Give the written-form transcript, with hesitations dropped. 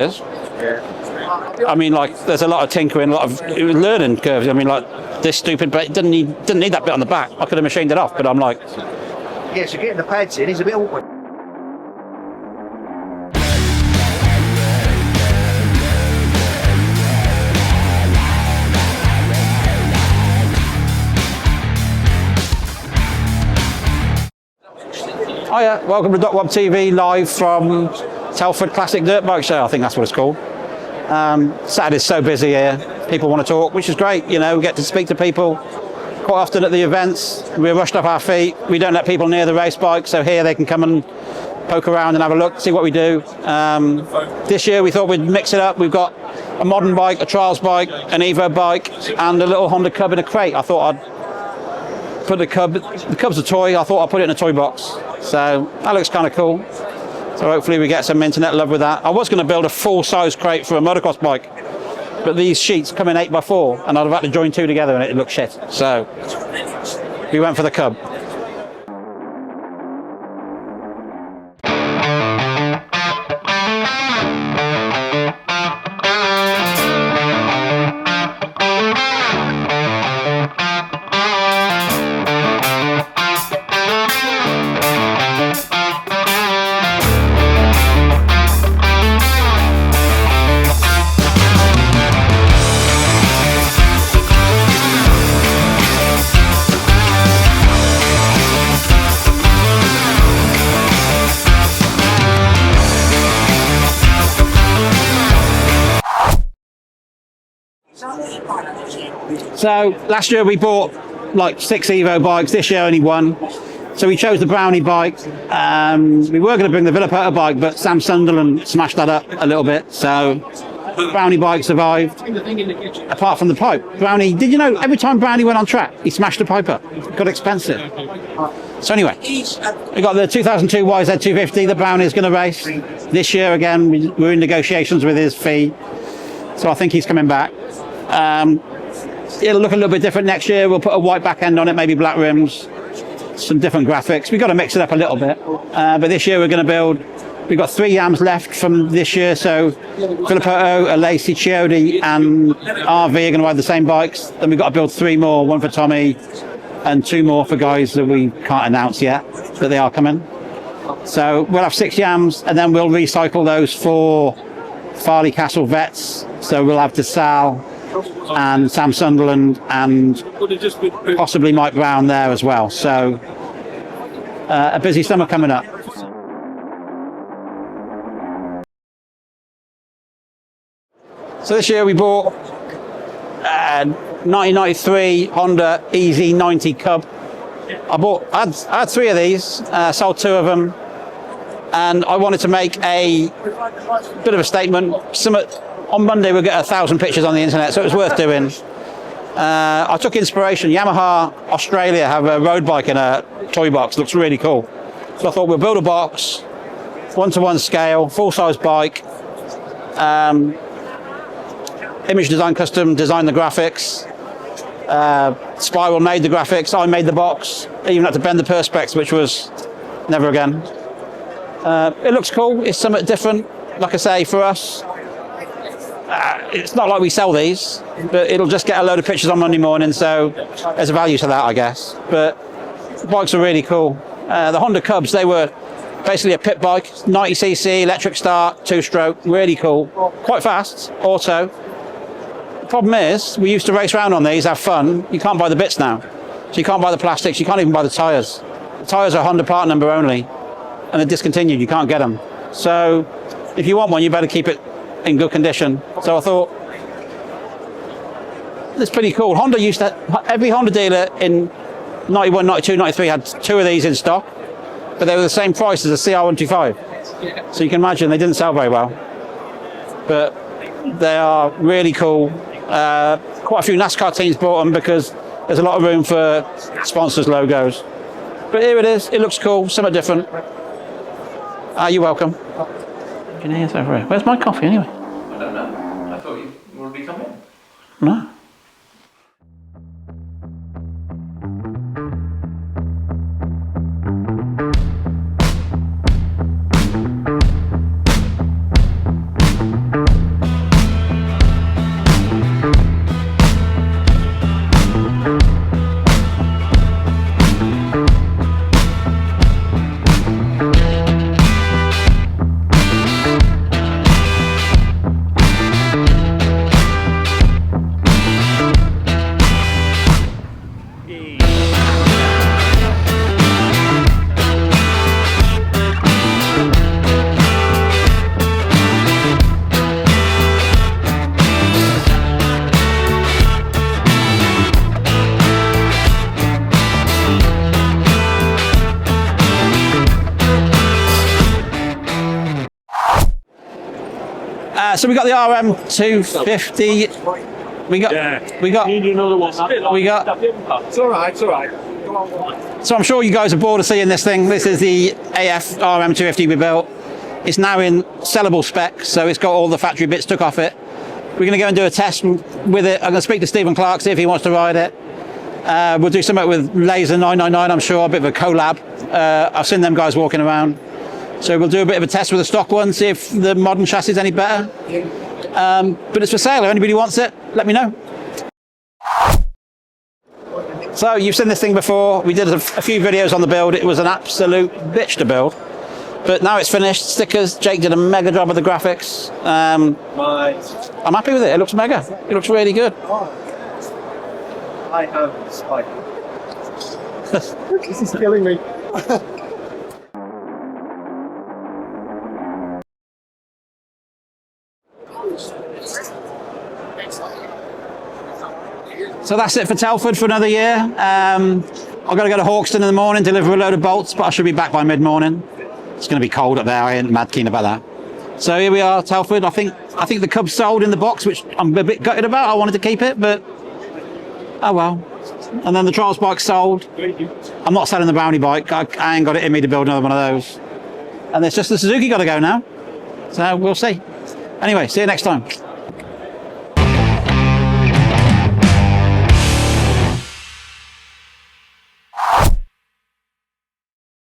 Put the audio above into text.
I mean, like, there's a lot of tinkering, a lot of learning curves. I mean, like, this stupid bit didn't need that bit on the back. I could have machined it off, but I'm like... Yeah, so getting the pads in is a bit awkward. Hiya, welcome to DocWob TV, live from Telford Classic Dirt Bike Show. I think that's what it's called. Saturday's so busy here. People want to talk, which is great. You know, we get to speak to people quite often at the events. We're rushed off our feet. We don't let people near the race bike, so here they can come and poke around and have a look, see what we do. This year we thought we'd mix it up. We've got a modern bike, a trials bike, an Evo bike, and a little Honda Cub in a crate. I thought I'd put the Cub's a toy. I thought I'd put it in a toy box. So that looks kind of cool. So hopefully we get some internet love with that. I was going to build a full-size crate for a motocross bike, but these sheets come in 8x4, and I'd have had to join two together, and it looked shit. So we went for the Cub. So last year we bought like 6 Evo bikes, this year only 1. So we chose the Brownie bike. We were going to bring the Villapoto bike, but Sam Sunderland smashed that up a little bit. So Brownie bike survived, apart from the pipe. Brownie, did you know every time Brownie went on track, he smashed the pipe up? It got expensive. So anyway, we got the 2002 YZ250, the Brownie is going to race. This year again, we're in negotiations with his fee. So I think he's coming back. It'll look a little bit different next year. We'll put a white back end on it, maybe black rims, some different graphics. We've got to mix it up a little bit. But this year we're going to build, we've got 3 yams left from this year. So Villapoto, Lacey, Chiodi and RV are going to ride the same bikes. Then we've got to build 3 more, 1 for Tommy and 2 more for guys that we can't announce yet, but they are coming. So we'll have 6 yams, and then we'll recycle those for Farley Castle vets. So we'll have DeSalle and Sam Sunderland and possibly Mike Brown there as well. So a busy summer coming up. So this year we bought 1993 Honda EZ90 Cub. I had 3 of these, sold 2 of them, and I wanted to make a bit of a statement. On Monday we'll get 1,000 pictures on the internet, so it was worth doing. I took inspiration. Yamaha Australia have a road bike in a toy box, looks really cool. So I thought we'll build a box, 1-to-1 scale, full-size bike, image design custom, design the graphics, Spiral made the graphics, I made the box, I even had to bend the perspex, which was never again. It looks cool, it's something different, like I say, for us. It's not like we sell these, but it'll just get a load of pictures on Monday morning, so there's a value to that, I guess. But the bikes are really cool. The Honda Cubs, they were basically a pit bike, 90cc, electric start, 2-stroke, really cool. Quite fast, auto. The problem is, we used to race around on these, have fun. You can't buy the bits now. So you can't buy the plastics, you can't even buy the tyres. The tyres are Honda part number only, and they're discontinued, you can't get them. So if you want one, you better keep it in good condition. So I thought, it's pretty cool. Honda used to, every Honda dealer in 91, 92, 93 had 2 of these in stock, but they were the same price as a CR125. So you can imagine they didn't sell very well. But they are really cool. Quite a few NASCAR teams bought them because there's a lot of room for sponsors' logos. But here it is, it looks cool, something different. You're welcome. Where's my coffee anyway? I don't know. I thought you would be coming. No. So we got the RM250. We got. Need another one. We got. It's all right. It's all right. So I'm sure you guys are bored of seeing this thing. This is the AF RM250 we built. It's now in sellable spec, so it's got all the factory bits took off it. We're going to go and do a test with it. I'm going to speak to Stephen Clark, see if he wants to ride it. We'll do something with Laser 999, I'm sure, a bit of a collab. I've seen them guys walking around. So we'll do a bit of a test with the stock one, see if the modern chassis is any better. But it's for sale. If anybody wants it, let me know. So you've seen this thing before. We did a few videos on the build. It was an absolute bitch to build. But now it's finished. Stickers. Jake did a mega job of the graphics. I'm happy with it. It looks mega. It looks really good. I have spike. This is killing me. So that's it for Telford for another year. I've got to go to Hawkston in the morning, deliver a load of bolts, but I should be back by mid-morning. It's going to be cold up there. I ain't mad keen about that. So here we are, Telford. I think the Cub's sold in the box, which I'm a bit gutted about. I wanted to keep it, but oh well. And then the trials bike's sold. I'm not selling the Brownie bike. I ain't got it in me to build another one of those. And it's just the Suzuki got to go now. So we'll see. Anyway, see you next time.